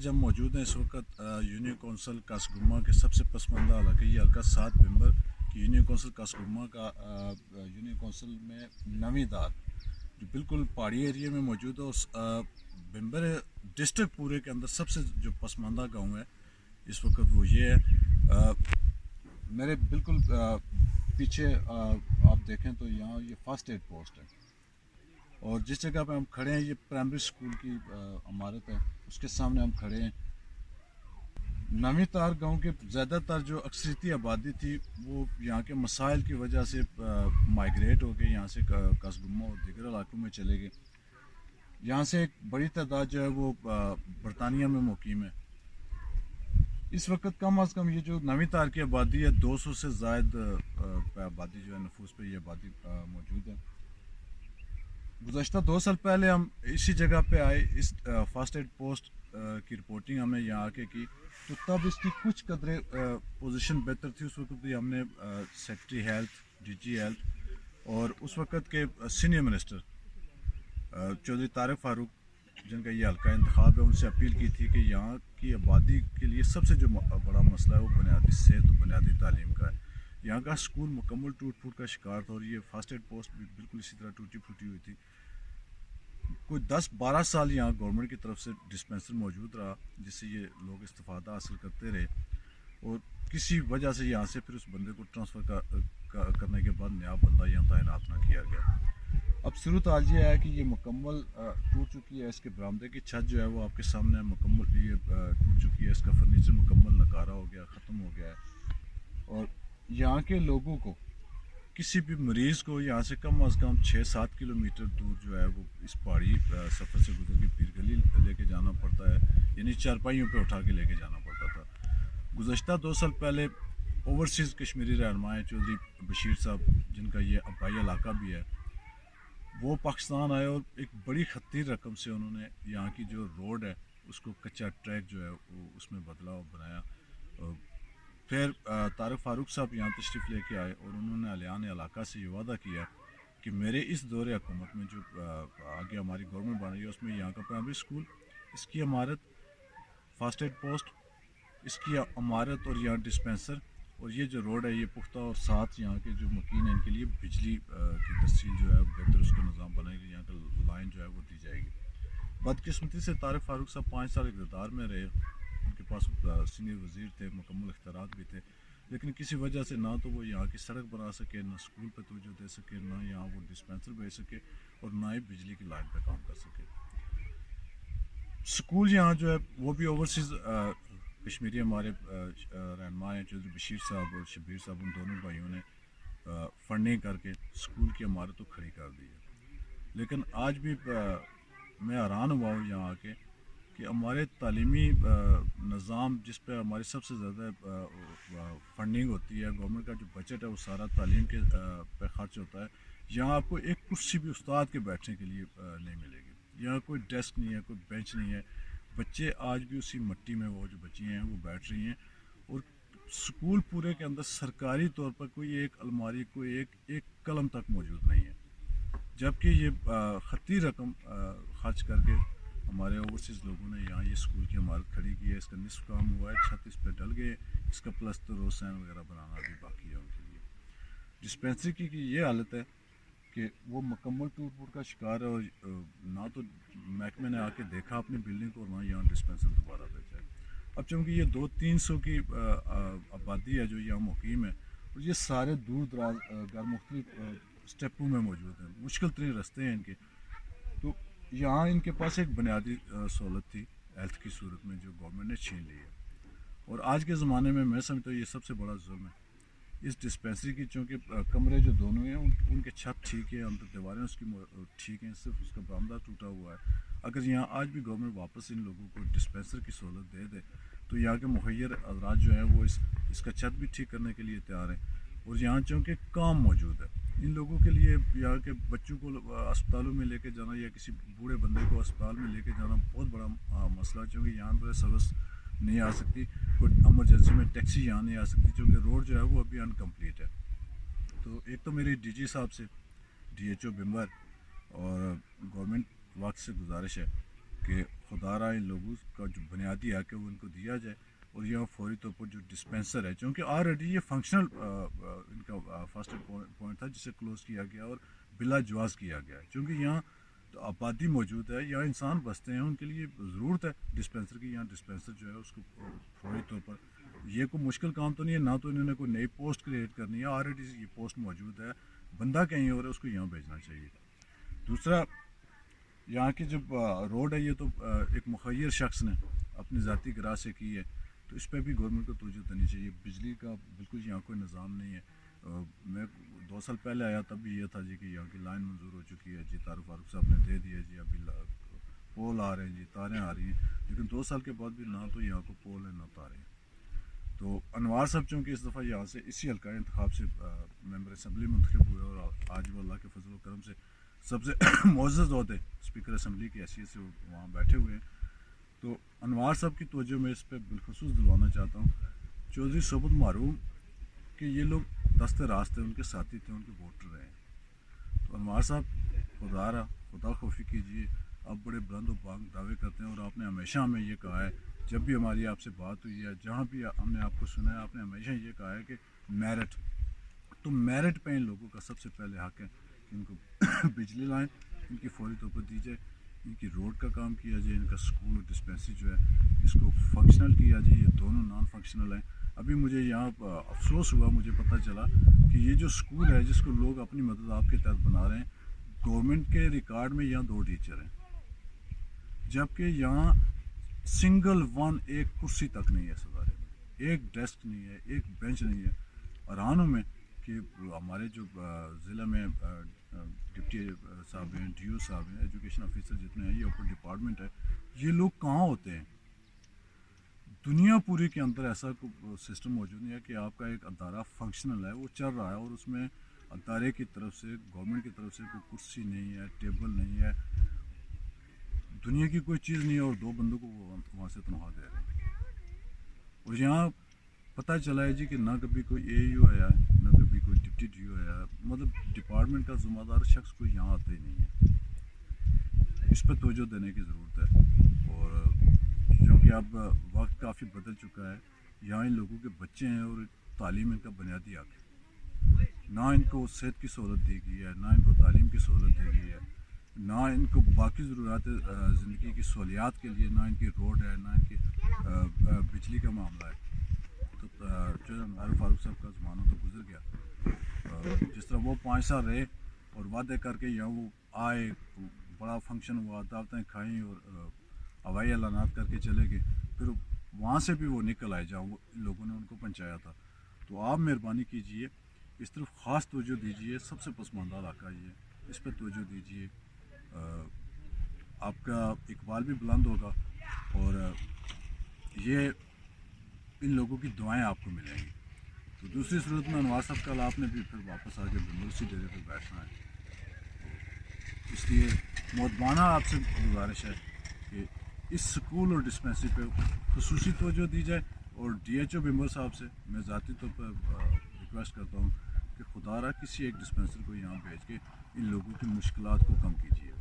آج ہم موجود ہیں اس وقت یونین کونسل کاسگما کے سب سے پسماندہ علاقے یہ حلقہ 7 ممبر کی یونین کونسل کاسگما کا یونین کونسل میں نویں دار جو بالکل پہاڑی ایریے میں موجود ہے. اس ممبر ڈسٹرکٹ پورے کے اندر سب سے جو پسماندہ گاؤں ہے اس وقت وہ یہ ہے. میرے بالکل پیچھے آپ دیکھیں تو یہاں یہ فرسٹ ایڈ پوسٹ ہے اور جس جگہ پہ ہم کھڑے ہیں یہ پرائمری اسکول کی عمارت ہے. اس کے سامنے ہم کھڑے ہیں. نویں تار گاؤں کے زیادہ تر جو اکثریتی آبادی تھی وہ یہاں کے مسائل کی وجہ سے مائیگریٹ ہو گئے یہاں سے کاسگما اور دیگر علاقوں میں چلے گئے. یہاں سے ایک بڑی تعداد جو ہے وہ برطانیہ میں مقیم ہے. اس وقت کم از کم یہ جو نویں تار کی آبادی ہے 200 سے زائد آبادی جو ہے نفوس پہ یہ آبادی موجود ہے. گزشتہ 2 سال پہلے ہم اسی جگہ پہ آئے. اس فرسٹ ایڈ پوسٹ کی رپورٹنگ ہم نے یہاں آ کے کی تو تب اس کی کچھ قدرے پوزیشن بہتر تھی. اس وقت بھی ہم نے secretary health D G health اور اس وقت کے سینئر منسٹر چودھری طارق فاروق جن کا یہ حلقہ انتخاب ہے ان سے اپیل کی تھی کہ یہاں کی آبادی کے لیے سب سے جو بڑا مسئلہ ہے وہ بنیادی صحت و بنیادی تعلیم کا ہے. یہاں کا اسکول مکمل ٹوٹ پھوٹ کا شکار تھا اور یہ فرسٹ ایڈ پوسٹ بھی بالکل اسی طرح ٹوٹی پھوٹی ہوئی تھی. کوئی 10-12 سال یہاں گورنمنٹ کی طرف سے ڈسپینسر موجود رہا جس سے یہ لوگ استفادہ حاصل کرتے رہے اور کسی وجہ سے یہاں سے پھر اس بندے کو ٹرانسفر کرنے کے بعد نیا بندہ یہاں تعینات نہ کیا گیا. اب صورت حال یہ ہے کہ یہ مکمل ٹوٹ چکی ہے. اس کے برآمدے کی چھت جو ہے وہ آپ کے سامنے مکمل یہ ٹوٹ چکی ہے. اس کا فرنیچر مکمل نکارا ہو گیا ختم ہو گیا ہے اور یہاں کے لوگوں کو کسی بھی مریض کو یہاں سے کم از کم 6-7 کلومیٹر دور جو ہے وہ اس پہاڑی سفر سے گزر کے پیر گلی لے کے جانا پڑتا ہے. یعنی چارپائیوں پہ اٹھا کے لے کے جانا پڑتا تھا. گزشتہ 2 سال پہلے اوورسیز کشمیری رہنما چودھری بشیر صاحب جن کا یہ ابائی علاقہ بھی ہے وہ پاکستان آئے اور ایک بڑی خطیر رقم سے انہوں نے یہاں کی جو روڈ ہے اس کو کچا ٹریک جو ہے وہ اس میں بدلا اور بنایا. پھر طارق فاروق صاحب یہاں تشریف لے کے آئے اور انہوں نے اہلیان علاقہ سے یہ وعدہ کیا کہ میرے اس دور حکومت میں جو آگے ہماری گورنمنٹ بن رہی ہے اس میں یہاں کا پرائمری اسکول اس کی عمارت فرسٹ ایڈ پوسٹ اس کی عمارت اور یہاں ڈسپینسر اور یہ جو روڈ ہے یہ پختہ اور ساتھ یہاں کے جو مکین ہیں ان کے لیے بجلی کی ترسیل جو ہے بہتر اس کا نظام بنائے گا. یہاں کا لائن جو ہے وہ دی جائے گی. بدقسمتی سے طارق فاروق صاحب 5 سال اقتدار میں رہے. ان کے پاس سینئر وزیر تھے مکمل اختیارات بھی تھے لیکن کسی وجہ سے نہ تو وہ یہاں کی سڑک بنا سکے نہ اسکول پہ توجہ دے سکے نہ یہاں وہ ڈسپینسر بھیج سکے اور نہ ہی بجلی کی لائن پہ کام کر سکے. اسکول یہاں جو ہے وہ بھی اوورسیز کشمیری ہمارے رہنما ہیں چودھری بشیر صاحب اور شبیر صاحب ان دونوں بھائیوں نے فنڈنگ کر کے اسکول کی عمارت تو کھڑی کر دی ہے. لیکن آج بھی میں حیران ہوا ہوں یہاں آ کے کہ ہمارے تعلیمی نظام جس پہ ہماری سب سے زیادہ فنڈنگ ہوتی ہے گورنمنٹ کا جو بجٹ ہے وہ سارا تعلیم کے پہ خرچ ہوتا ہے. یہاں آپ کو ایک کرسی بھی استاد کے بیٹھنے کے لیے نہیں ملے گی. یہاں کوئی ڈیسک نہیں ہے کوئی بینچ نہیں ہے. بچے آج بھی اسی مٹی میں وہ جو بچیاں ہیں وہ بیٹھ رہی ہیں اور اسکول پورے کے اندر سرکاری طور پر کوئی ایک الماری کوئی ایک قلم تک موجود نہیں ہے. جبکہ یہ خطیر رقم خرچ کر کے ہمارے اوورسیز لوگوں نے یہاں یہ اسکول کی عمارت کھڑی کی ہے. اس کا نصف کام ہوا ہے. چھت اس پہ ڈل گئے. اس کا پلستر روسین وغیرہ بنانا بھی باقی ہے ان کے لیے. ڈسپینسری کی یہ حالت ہے کہ وہ مکمل ٹوٹ پھوٹ کا شکار ہے اور نہ تو محکمے نے آ کے دیکھا اپنی بلڈنگ کو اور نہ یہاں ڈسپینسر دوبارہ بھیجا ہے. اب چونکہ یہ 200-300 کی آبادی ہے جو یہاں مقیم ہے اور یہ سارے دور دراز غیر مختلف اسٹیپوں میں موجود ہیں. مشکل ترین رستے ہیں ان کے. تو یہاں ان کے پاس ایک بنیادی سہولت تھی ہیلتھ کی صورت میں جو گورنمنٹ نے چھین لی ہے اور آج کے زمانے میں سمجھتا ہوں یہ سب سے بڑا ظلم ہے. اس ڈسپینسری کی چونکہ کمرے جو دونوں ہیں ان کے چھت ٹھیک ہے اندر دیواریں اس کی ٹھیک ہیں صرف اس کا برآمدہ ٹوٹا ہوا ہے. اگر یہاں آج بھی گورنمنٹ واپس ان لوگوں کو ڈسپینسر کی سہولت دے دے تو یہاں کے مخیر حضرات جو ہیں وہ اس کا چھت بھی ٹھیک کرنے کے لیے تیار ہیں. اور یہاں چونکہ کام موجود ہے ان لوگوں کے لیے یہاں کے بچوں کو اسپتالوں میں لے کے جانا یا کسی بوڑھے بندے کو اسپتال میں لے کے جانا بہت بڑا مسئلہ. چونکہ یہاں پر سروس نہیں آ سکتی. کوئی ایمرجنسی میں ٹیکسی یہاں نہیں آ سکتی چونکہ روڈ جو ہے وہ ابھی انکمپلیٹ ہے. تو ایک تو میری ڈی جی صاحب سے ڈی ایچ او بمبر اور گورنمنٹ وقت سے گزارش ہے کہ خدا را ان لوگوں کا جو بنیادی حق ہے وہ ان کو دیا جائے، اور یہاں فوری طور پر جو ڈسپینسر ہے، چونکہ آلریڈی یہ فنکشنل ان کا فرسٹ پوائنٹ تھا جسے کلوز کیا گیا اور بلا جواز کیا گیا ہے، چونکہ یہاں تو آبادی موجود ہے، یہاں انسان بستے ہیں، ان کے لیے ضرورت ہے ڈسپینسر کی. یہاں ڈسپینسر جو ہے اس کو فوری طور پر، یہ کوئی مشکل کام تو نہیں ہے، نہ تو انہوں نے کوئی نئی پوسٹ کریٹ کرنی ہے، آلریڈی یہ پوسٹ موجود ہے، بندہ کہیں اور ہے، اس کو یہاں بھیجنا چاہیے. دوسرا، یہاں کی جو روڈ ہے یہ تو ایک مخیر شخص نے اپنی ذاتی گراہ سے کی ہے، تو اس پہ بھی گورنمنٹ کو توجہ دینی چاہیے. بجلی کا بالکل یہاں کوئی نظام نہیں ہے. میں 2 سال پہلے آیا تب بھی یہ تھا جی کہ یہاں کی لائن منظور ہو چکی ہے جی، تعارف فاروق صاحب نے دے دیا جی، ابھی پول آ رہے ہیں جی، تاریں آ رہی ہیں، لیکن 2 سال کے بعد بھی نہ تو یہاں کو پول ہے نہ تاریں ہیں. تو انوار صاحب چونکہ اس دفعہ یہاں سے اسی حلقہ انتخاب سے ممبر اسمبلی منتخب ہوئے، اور آج وہ اللہ کے فضل و کرم سے سب سے معزز عہدے اسپیکر اسمبلی کی حیثیت سے وہ وہاں بیٹھے ہوئے ہیں. تو انوار صاحب کی توجہ میں اس پہ بالخصوص دلوانا چاہتا ہوں. چودھری صوبت معروم کہ یہ لوگ دست راست ہیں، ان کے ساتھی تھے، ان کے ووٹر رہے ہیں. تو انوار صاحب خدا خوفی کیجیے، آپ بڑے بلند و بانگ دعوے کرتے ہیں، اور آپ نے ہمیشہ ہمیں یہ کہا ہے جب بھی ہماری آپ سے بات ہوئی ہے، جہاں بھی ہم نے آپ کو سنا ہے، آپ نے ہمیشہ یہ کہا ہے کہ میرٹ، تو میرٹ پہ ان لوگوں کا سب سے پہلے حق ہے کہ ان کو بجلی لائن ان کی فوری طور پر دی جائے، ان کی روڈ کا کام کیا جائے، ان کا اسکول اور ڈسپینسری جو ہے اس کو فنکشنل کیا جائے. یہ دونوں نان فنکشنل ہیں. ابھی مجھے یہاں افسوس ہوا، مجھے پتہ چلا کہ یہ جو اسکول ہے جس کو لوگ اپنی مدد آپ کے تحت بنا رہے ہیں، گورنمنٹ کے ریکارڈ میں یہاں 2 ٹیچر ہیں، جبکہ یہاں سنگل ون ایک کرسی تک نہیں ہے اس ادارے میں، ایک ڈیسک نہیں ہے، ایک بینچ نہیں ہے. حیران ہوں میں کہ ہمارے جو ضلع میں ڈپٹی صاحب ہیں، ڈی او صاحب ہیں، ایجوکیشن آفیسر جتنے ہیں، یہ اوپر ڈپارٹمنٹ ہے، یہ لوگ کہاں ہوتے ہیں؟ دنیا پوری کے اندر ایسا سسٹم موجود نہیں ہے کہ آپ کا ایک ادارہ فنکشنل ہے، وہ چل رہا ہے، اور اس میں ادارے کی طرف سے، گورنمنٹ کی طرف سے کوئی کرسی نہیں ہے، ٹیبل نہیں ہے، دنیا کی کوئی چیز نہیں ہے، اور 2 بندوں کو وہاں سے تنخواہ دے رہے ہیں. اور یہاں پتہ چلا ہے جی کہ نہ کبھی کوئی اے یو آیا ہے، نہ کبھی کوئی ڈپٹی ڈی او آیا ہے، مطلب ڈپارٹمنٹ کا ذمہ دار شخص کوئی یہاں آتا ہی نہیں ہے. اس پہ توجہ دینے کی ضرورت ہے. اور کیونکہ اب وقت کافی بدل چکا ہے، یہاں ان لوگوں کے بچے ہیں، اور تعلیم ان کا بنیادی حق ہے. نہ ان کو صحت کی سہولت دی گئی ہے، نہ ان کو تعلیم کی سہولت دی گئی ہے، نہ ان کو باقی ضروریات زندگی کی سہولیات کے لیے، نہ ان کی روڈ ہے، نہ ان کی بجلی کا معاملہ ہے. تو تعارف فاروق صاحب کا زمانہ تو گزر گیا. جس طرح وہ 5 سال رہے اور وعدے کر کے یہاں وہ آئے، بڑا فنکشن ہوا، دعوتیں کھائیں اور ہوائی اعلانات کر کے چلے گئے، پھر وہاں سے بھی وہ نکل آئے جہاں وہ لوگوں نے ان کو پہنچایا تھا. تو آپ مہربانی کیجئے، اس طرف خاص توجہ دیجئے. سب سے پسماندہ علاقہ یہ، اس پہ توجہ دیجئے، آپ کا اقبال بھی بلند ہوگا، اور یہ ان لوگوں کی دعائیں آپ کو ملیں گی. تو دوسری صورت میں انوار صاحب کل آپ نے بھی پھر واپس آ کے بندرسی ڈیرے پہ بیٹھنا ہے. اس لیے مؤدبانہ آپ سے گزارش ہے کہ اس سکول اور ڈسپینسری پہ خصوصی توجہ دی جائے، اور ڈی ایچ او بمبر صاحب سے میں ذاتی طور پر ریکویسٹ کرتا ہوں کہ خدا را کسی ایک ڈسپینسری کو یہاں بھیج کے ان لوگوں کی مشکلات کو کم کیجیے.